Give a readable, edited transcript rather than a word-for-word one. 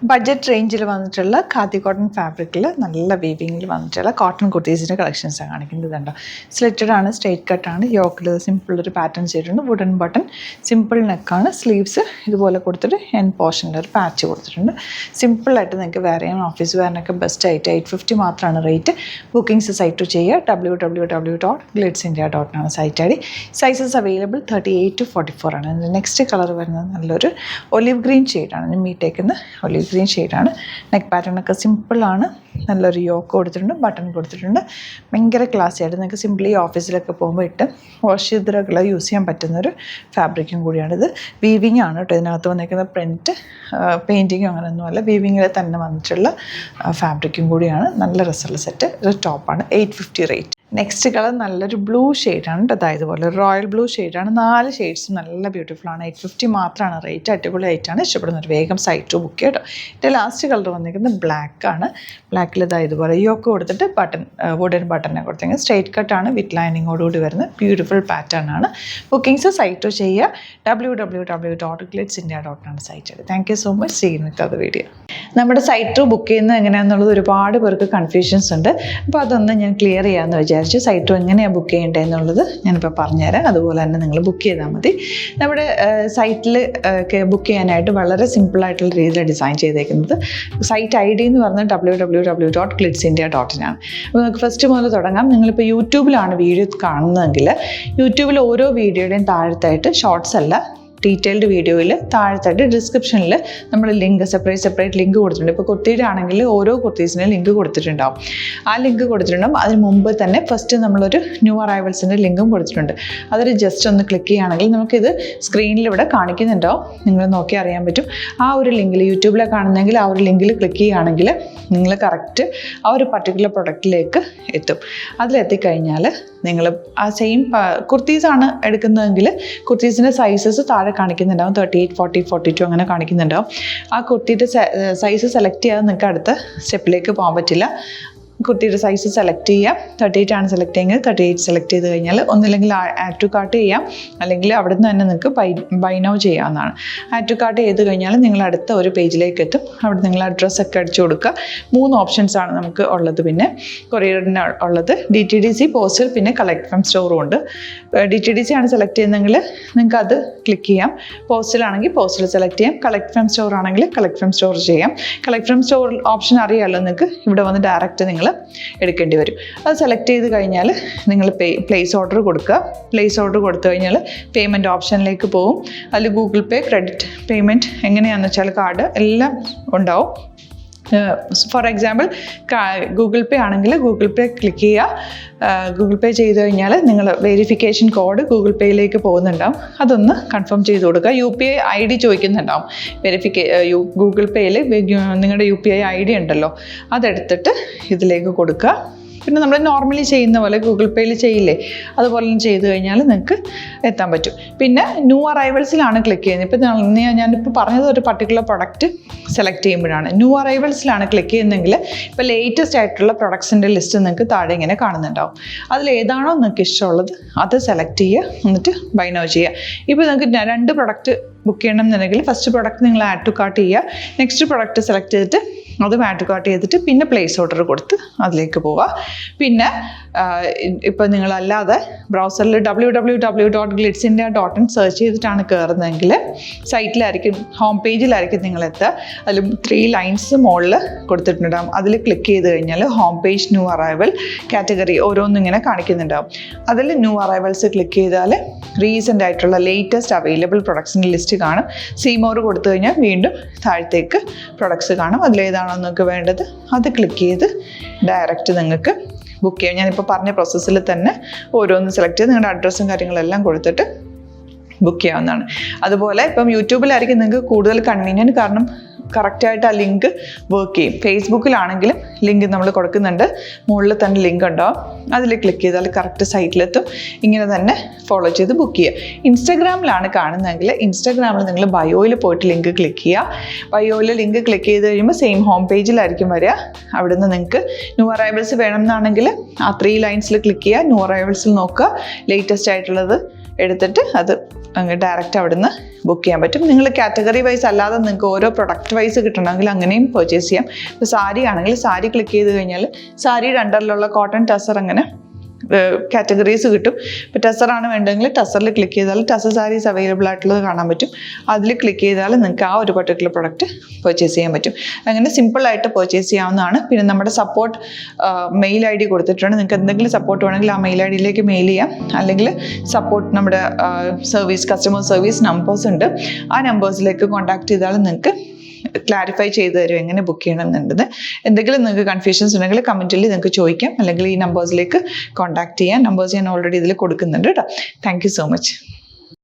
Budget റേഞ്ചിൽ വന്നിട്ടുള്ള khadi cotton ഫാബ്രിക്കിൽ നല്ല വീവിങ്ങിൽ വന്നിട്ടുള്ള കോട്ടൺ കുർത്തീസിൻ്റെ കളക്ഷൻസാണ് കാണിക്കുന്നത്. ഇതുണ്ടോ, സ്ലിറ്റഡ് ആണ്, സ്ട്രേറ്റ് കട്ടാണ്, യോക്കിൽ സിമ്പിൾ ഒരു പാറ്റേൺ ചെയ്തിട്ടുണ്ട്, വുഡൻ ബട്ടൺ, സിമ്പിൾ നെക്കാണ്, സ്ലീവ്സ് ഇതുപോലെ കൊടുത്തിട്ട് എൻഡ് പോർഷനിൽ ഒരു പാച്ച് കൊടുത്തിട്ടുണ്ട്. സിമ്പിളായിട്ട് നിങ്ങൾക്ക് വേറെ ഓഫീസ് വെയറിനൊക്കെ ബെസ്റ്റ് ആയിട്ട് 850 മാത്രമാണ് റേറ്റ്. ബുക്കിംഗ്സ് സൈറ്റ് ചെയ്യുക www.glitzindia.com ആണ് site I D. Sizes available 38 to 44 ആണ്. നെക്സ്റ്റ് കളർ വരുന്നത് നല്ലൊരു ഒലിവ് ഗ്രീൻ ഷെയ്ഡാണ്, മീറ്റേക്കുന്ന ഒലിവ് ഗ്രീൻ ഷെയ്ഡാണ്. നെക്ക് പാറ്റേണൊക്കെ സിമ്പിളാണ്, നല്ലൊരു യോക്ക് കൊടുത്തിട്ടുണ്ട്, ബട്ടൺ കൊടുത്തിട്ടുണ്ട്. ഭയങ്കര ക്ലാസി ആയിട്ട് നിങ്ങൾക്ക് സിംപ്ലി ഓഫീസിലൊക്കെ പോകുമ്പോൾ ഇട്ട് വാഷ് ചെയ്തിട്ടൊക്കെ യൂസ് ചെയ്യാൻ പറ്റുന്നൊരു ഫാബ്രിക്കും കൂടിയാണിത്. വീവിങ് ആണ് കേട്ടോ ഇതിനകത്ത് വന്നിരിക്കുന്ന പ്രിൻറ്റ്, പെയിൻറ്റിങ്ങും അങ്ങനെയൊന്നുമല്ല, വീവിങ്ങിൽ തന്നെ വന്നിട്ടുള്ള ഫാബ്രിക്കും കൂടിയാണ്. നല്ല രസമുള്ള സെറ്റ്. ഒരു ടോപ്പാണ്, 850 റേറ്റ്. നെക്സ്റ്റ് കളർ നല്ലൊരു ബ്ലൂ ഷെയ്ഡാണ് കേട്ടോ, ഇതുപോലെ റോയൽ ബ്ലൂ ഷെയ്ഡാണ്. 4 ഷെയ്ഡ്സും നല്ല ബ്യൂട്ടിഫുള്ളാണ്. 850 മാത്രമാണ് റേറ്റ്. അടിപൊളി ആയിട്ടാണ് ഇഷ്ടപ്പെടുന്നത്. വേഗം സൈറ്റ് ബുക്ക് കേട്ടോ. ഇതിൻ്റെ ലാസ്റ്റ് കളർ വന്നിരിക്കുന്നത് ബ്ലാക്കാണ്. ബ്ലാക്കിൽ ഇതുപോലെ യോക്ക് കൊടുത്തിട്ട് ബട്ടൺ, വുഡൻ ബട്ടനെ കൊടുത്തെങ്കിൽ സ്ട്രേറ്റ് കട്ടാണ്, വിത്ത് ലൈനിങ്ങോടുകൂടി വരുന്ന ബ്യൂട്ടിഫുൾ പാറ്റേൺ ആണ്. ബുക്കിംഗ്സ് സൈറ്റ് ചെയ്യുക www.glitzindia.com ആണ് സൈറ്റ്. Thank you so much. See you with other video. നമ്മുടെ സൈറ്റ് ബുക്ക് ചെയ്യുന്നത് എങ്ങനെയാണെന്നുള്ളത് ഒരുപാട് പേർക്ക് കൺഫ്യൂഷൻസ് ഉണ്ട്. അപ്പോൾ അതൊന്ന് ഞാൻ ക്ലിയർ ചെയ്യാമെന്ന് വിചാരിച്ചു. സൈറ്റ് എങ്ങനെയാണ് ബുക്ക് ചെയ്യേണ്ടത് എന്നുള്ളത് ഞാനിപ്പോൾ പറഞ്ഞുതരാം. അതുപോലെ തന്നെ നിങ്ങൾ ബുക്ക് ചെയ്താൽ മതി. നമ്മുടെ സൈറ്റിൽ ബുക്ക് ചെയ്യാനായിട്ട് വളരെ സിമ്പിളായിട്ടുള്ള രീതിയിൽ ഡിസൈൻ ചെയ്തേക്കുന്നത്. സൈറ്റ് ഐ ഡി എന്ന് പറഞ്ഞാൽ www.glitzindia.com ആണ്. അപ്പോൾ നമുക്ക് ഫസ്റ്റ് മുതൽ തുടങ്ങാം. നിങ്ങളിപ്പോൾ യൂട്യൂബിലാണ് വീഡിയോ കാണുന്നതെങ്കിൽ യൂട്യൂബിൽ ഓരോ വീഡിയോയുടെയും താഴത്തായിട്ട് ഷോർട്സ് അല്ല, ഡീറ്റെയിൽഡ് വീഡിയോയിൽ താഴത്തായിട്ട് ഡിസ്ക്രിപ്ഷനിൽ നമ്മൾ ലിങ്ക് സെപ്പറേറ്റ് ലിങ്ക് കൊടുത്തിട്ടുണ്ട്. ഇപ്പോൾ കുർത്തിയുടെ ആണെങ്കിൽ ഓരോ കുർത്തീസിനും ലിങ്ക് കൊടുത്തിട്ടുണ്ടാവും. ആ ലിങ്ക് കൊടുത്തിട്ടുണ്ടാവും. അതിന് മുമ്പ് തന്നെ ഫസ്റ്റ് നമ്മളൊരു ന്യൂ അറൈവൽസിൻ്റെ ലിങ്കും കൊടുത്തിട്ടുണ്ട്. അതൊരു ജസ്റ്റ് ഒന്ന് ക്ലിക്ക് ചെയ്യുകയാണെങ്കിൽ നമുക്കിത് സ്ക്രീനിൽ ഇവിടെ കാണിക്കുന്നുണ്ടാവും. നിങ്ങൾ നോക്കി അറിയാൻ പറ്റും. ആ ഒരു ലിങ്കിൽ, യൂട്യൂബിലെ കാണുന്നെങ്കിൽ ആ ഒരു ലിങ്കിൽ ക്ലിക്ക് ചെയ്യുകയാണെങ്കിൽ നിങ്ങൾ കറക്റ്റ് ആ ഒരു പർട്ടിക്കുലർ പ്രൊഡക്റ്റിലേക്ക് എത്തും. അതിലെത്തിക്കഴിഞ്ഞാൽ നിങ്ങൾ ആ സെയിം കുർത്തീസാണ് എടുക്കുന്നതെങ്കിൽ കുർത്തീസിൻ്റെ സൈസസ് താഴെ കാണിക്കുന്നുണ്ടാവും. 38, 40, 42 അങ്ങനെ കാണിക്കുന്നുണ്ടാവും. ആ കുർത്തിയുടെ സൈസ് സെലക്ട് ചെയ്യാതെ നിങ്ങൾക്ക് അടുത്ത സ്റ്റെപ്പിലേക്ക് പോകാൻ പറ്റില്ല. കുർത്തിയുടെ സൈസ് സെലക്ട് ചെയ്യാം. 38 ആണ് സെലക്ട് ചെയ്യുന്നത്. 38 സെലക്ട് ചെയ്ത് കഴിഞ്ഞാൽ ഒന്നില്ലെങ്കിൽ ആഡ് ടു കാർട്ട് ചെയ്യാം, അല്ലെങ്കിൽ അവിടെ നിന്ന് തന്നെ നിങ്ങൾക്ക് ബൈ നൗ ചെയ്യാവുന്നതാണ്. ആഡ് ടു കാർട്ട് ചെയ്ത് കഴിഞ്ഞാൽ നിങ്ങൾ അടുത്ത ഒരു പേജിലേക്ക് എത്തും. അവിടെ നിങ്ങൾ അഡ്രസ്സൊക്കെ അടിച്ചു കൊടുക്കുക. 3 ഓപ്ഷൻസ് ആണ് നമുക്ക് ഉള്ളത്. പിന്നെ കൊറിയറിന് ഉള്ളത് DTDC, പോസ്റ്റൽ, പിന്നെ കളക്ട് ഫ്രം സ്റ്റോറും ഉണ്ട്. DTDC ആണ് സെലക്ട് ചെയ്യുന്നതെങ്കിൽ നിങ്ങൾക്ക് അത് ക്ലിക്ക് ചെയ്യാം. പോസ്റ്റലാണെങ്കിൽ പോസ്റ്റൽ സെലക്ട് ചെയ്യാം. കളക്ട് ഫ്രം സ്റ്റോർ ആണെങ്കിൽ കളക്ട് ഫ്രം സ്റ്റോർ ചെയ്യാം. കളക്ട് ഫ്രം സ്റ്റോർ ഓപ്ഷൻ അറിയാമല്ലോ നിങ്ങൾക്ക്. ഇവിടെ വന്ന് ഡയറക്റ്റ് നിങ്ങൾ എടുക്കേണ്ടി വരും. അത് സെലക്ട് ചെയ്ത് കഴിഞ്ഞാൽ നിങ്ങൾ പ്ലേസ് ഓർഡർ കൊടുക്കുക. പ്ലേസ് ഓർഡർ കൊടുത്തു കഴിഞ്ഞാൽ പേയ്മെൻറ്റ് ഓപ്ഷനിലേക്ക് പോകും. അതിൽ ഗൂഗിൾ പേ, ക്രെഡിറ്റ് പേയ്മെൻറ്റ് എങ്ങനെയാണെന്ന് വെച്ചാൽ കാർഡ് എല്ലാം ഉണ്ടാവും. ഫോർ എക്സാമ്പിൾ ഗൂഗിൾ പേ ആണെങ്കിൽ ഗൂഗിൾ പേ ക്ലിക്ക് ചെയ്യുക. ഗൂഗിൾ പേ ചെയ്ത് കഴിഞ്ഞാൽ നിങ്ങൾ വെരിഫിക്കേഷൻ കോഡ് ഗൂഗിൾ പേയിലേക്ക് പോകുന്നുണ്ടാവും. അതൊന്ന് കൺഫേം ചെയ്ത് കൊടുക്കുക. UPI ID ചോദിക്കുന്നുണ്ടാവും. ഗൂഗിൾ പേയിൽ നിങ്ങളുടെ UPI ID ഉണ്ടല്ലോ, അതെടുത്തിട്ട് ഇതിലേക്ക് കൊടുക്കുക. പിന്നെ നമ്മൾ നോർമലി ചെയ്യുന്ന പോലെ ഗൂഗിൾ പേയിൽ ചെയ്യില്ലേ, അതുപോലെ ചെയ്ത് കഴിഞ്ഞാൽ നിങ്ങൾക്ക് എത്താൻ പറ്റും. പിന്നെ ന്യൂ അറൈവൽസിലാണ് ക്ലിക്ക് ചെയ്യുന്നത്. ഇപ്പോൾ ഞാനിപ്പോൾ പറഞ്ഞത് ഒരു പർട്ടിക്കുലർ പ്രൊഡക്റ്റ് സെലക്ട് ചെയ്യുമ്പോഴാണ്. ന്യൂ അറൈവൽസിലാണ് ക്ലിക്ക് ചെയ്യുന്നതെങ്കിൽ ഇപ്പോൾ ലേറ്റസ്റ്റ് ആയിട്ടുള്ള പ്രൊഡക്ട്സിൻ്റെ ലിസ്റ്റ് നിങ്ങൾക്ക് താഴെ ഇങ്ങനെ കാണുന്നുണ്ടാവും. അതിൽ ഏതാണോ നിങ്ങൾക്ക് ഇഷ്ടമുള്ളത് അത് സെലക്ട് ചെയ്യുക, എന്നിട്ട് ബൈ നൗ ചെയ്യുക. ഇപ്പോൾ നിങ്ങൾക്ക് 2 പ്രൊഡക്റ്റ് ബുക്ക് ചെയ്യണം എന്നുണ്ടെങ്കിൽ ഫസ്റ്റ് പ്രൊഡക്റ്റ് നിങ്ങൾ ആഡ് ടു കാർട്ട് ചെയ്യുക. നെക്സ്റ്റ് പ്രൊഡക്റ്റ് സെലക്ട് ചെയ്തിട്ട് അതും ആഡ് ടു കാർട്ട് ചെയ്തിട്ട് പിന്നെ പ്ലേസ് ഓർഡർ കൊടുത്ത് അതിലേക്ക് പോവുക. പിന്നെ ഇപ്പോൾ നിങ്ങളല്ലാതെ ബ്രൗസറിൽ www.glitzindia.in സെർച്ച് ചെയ്തിട്ടാണ് കയറുന്നതെങ്കിൽ സൈറ്റിലായിരിക്കും, ഹോം പേജിലായിരിക്കും നിങ്ങളെത്തുക. അതിൽ 3 ലൈൻസ് മുകളിൽ കൊടുത്തിട്ടുണ്ടാകും. അതിൽ ക്ലിക്ക് ചെയ്ത് കഴിഞ്ഞാൽ home page, new arrival, category ഓരോന്നും ഇങ്ങനെ കാണിക്കുന്നുണ്ടാവും. അതിൽ ന്യൂ അറൈവൽസ് ക്ലിക്ക് ചെയ്താൽ റീസെൻ്റ് ആയിട്ടുള്ള ലേറ്റസ്റ്റ് അവൈലബിൾ പ്രൊഡക്ട്സിൻ്റെ ലിസ്റ്റ് കാണും. സീമോർ കൊടുത്തു കഴിഞ്ഞാൽ വീണ്ടും താഴത്തേക്ക് പ്രൊഡക്ട്സ് കാണും. അതിലേതാണോ നിങ്ങൾക്ക് വേണ്ടത് അത് ക്ലിക്ക് ചെയ്ത് ഡയറക്റ്റ് നിങ്ങൾക്ക് ബുക്ക് ചെയ്യാം. ഞാനിപ്പോൾ പറഞ്ഞ പ്രോസസ്സിൽ തന്നെ ഓരോന്ന് സെലക്ട് ചെയ്ത് നിങ്ങളുടെ അഡ്രസ്സും കാര്യങ്ങളെല്ലാം കൊടുത്തിട്ട് ബുക്ക് ചെയ്യാവുന്നതാണ്. അതുപോലെ ഇപ്പം യൂട്യൂബിലായിരിക്കും നിങ്ങൾക്ക് കൂടുതൽ കൺവീനിയൻറ്റ്, കാരണം കറക്റ്റായിട്ട് ആ ലിങ്ക് വർക്ക് ചെയ്യും. ഫേസ്ബുക്കിലാണെങ്കിലും ലിങ്ക് നമ്മൾ കൊടുക്കുന്നുണ്ട്, മുകളിൽ തന്നെ ലിങ്ക് ഉണ്ടാവും. അതിൽ ക്ലിക്ക് ചെയ്താൽ കറക്റ്റ് സൈറ്റിലെത്തും. ഇങ്ങനെ തന്നെ ഫോളോ ചെയ്ത് ബുക്ക് ചെയ്യുക. ഇൻസ്റ്റാഗ്രാമിലാണ് കാണുന്നതെങ്കിൽ ഇൻസ്റ്റാഗ്രാമിൽ നിങ്ങൾ ബയോയിൽ പോയിട്ട് ലിങ്ക് ക്ലിക്ക് ചെയ്യുക. ബയോയിൽ ലിങ്ക് ക്ലിക്ക് ചെയ്ത് കഴിയുമ്പോൾ സെയിം ഹോം പേജിലായിരിക്കും വരിക. അവിടുന്ന് നിങ്ങൾക്ക് ന്യൂ അറൈവൽസ് വേണമെന്നാണെങ്കിൽ ആ 3 ലൈൻസിൽ ക്ലിക്ക് ചെയ്യുക. ന്യൂ അറൈവൽസിൽ നോക്കുക, ലേറ്റസ്റ്റ് ആയിട്ടുള്ളത് എടുത്തിട്ട് അത് അങ്ങ് ഡയറക്റ്റ് അവിടുന്ന് ബുക്ക് ചെയ്യാൻ പറ്റും. നിങ്ങൾ കാറ്റഗറി വൈസ് അല്ലാതെ നിങ്ങൾക്ക് ഓരോ പ്രൊഡക്റ്റ് വൈസ് കിട്ടണമെങ്കിൽ അങ്ങനെയും പർച്ചേസ് ചെയ്യാം. ഇപ്പോൾ സാരി ആണെങ്കിൽ സാരി ക്ലിക്ക് ചെയ്ത് കഴിഞ്ഞാൽ സാരിയുടെ അണ്ടറിലുള്ള കോട്ടൺ ടസർ അങ്ങനെ കാറ്റഗറീസ് കിട്ടും. ഇപ്പോൾ ടസറാണ് വേണ്ടതെങ്കിൽ ടസറിൽ ക്ലിക്ക് ചെയ്താൽ ടസർ സാരീസ് അവൈലബിൾ ആയിട്ടുള്ളത് കാണാൻ പറ്റും. അതിൽ ക്ലിക്ക് ചെയ്താൽ നിങ്ങൾക്ക് ആ ഒരു പർട്ടിക്കുലർ പ്രൊഡക്റ്റ് പർച്ചേസ് ചെയ്യാൻ പറ്റും. അങ്ങനെ സിമ്പിളായിട്ട് പർച്ചേസ് ചെയ്യാവുന്നതാണ്. പിന്നെ നമ്മുടെ സപ്പോർട്ട് മെയിൽ ID കൊടുത്തിട്ടുണ്ട്. നിങ്ങൾക്ക് എന്തെങ്കിലും സപ്പോർട്ട് വേണമെങ്കിൽ ആ മെയിൽ IDയിലേക്ക് മെയിൽ ചെയ്യാം. അല്ലെങ്കിൽ സപ്പോർട്ട് നമ്മുടെ കസ്റ്റമർ സർവീസ് നമ്പേഴ്സ് ഉണ്ട്. ആ നമ്പേഴ്സിലേക്ക് കോൺടാക്ട് ചെയ്താൽ നിങ്ങൾക്ക് ക്ലാരിഫൈ ചെയ്ത് തരും എങ്ങനെ ബുക്ക് ചെയ്യണം എന്നുള്ളത്. എന്തെങ്കിലും നിങ്ങൾക്ക് കൺഫ്യൂഷൻസ് ഉണ്ടെങ്കിൽ കമൻറ്റിൽ നിങ്ങൾക്ക് ചോദിക്കാം, അല്ലെങ്കിൽ ഈ നമ്പേഴ്സിലേക്ക് കോൺടാക്ട് ചെയ്യാം. നമ്പേഴ്സ് ഞാൻ ഓൾറെഡി ഇതിൽ കൊടുക്കുന്നുണ്ട് കേട്ടോ. Thank you so much.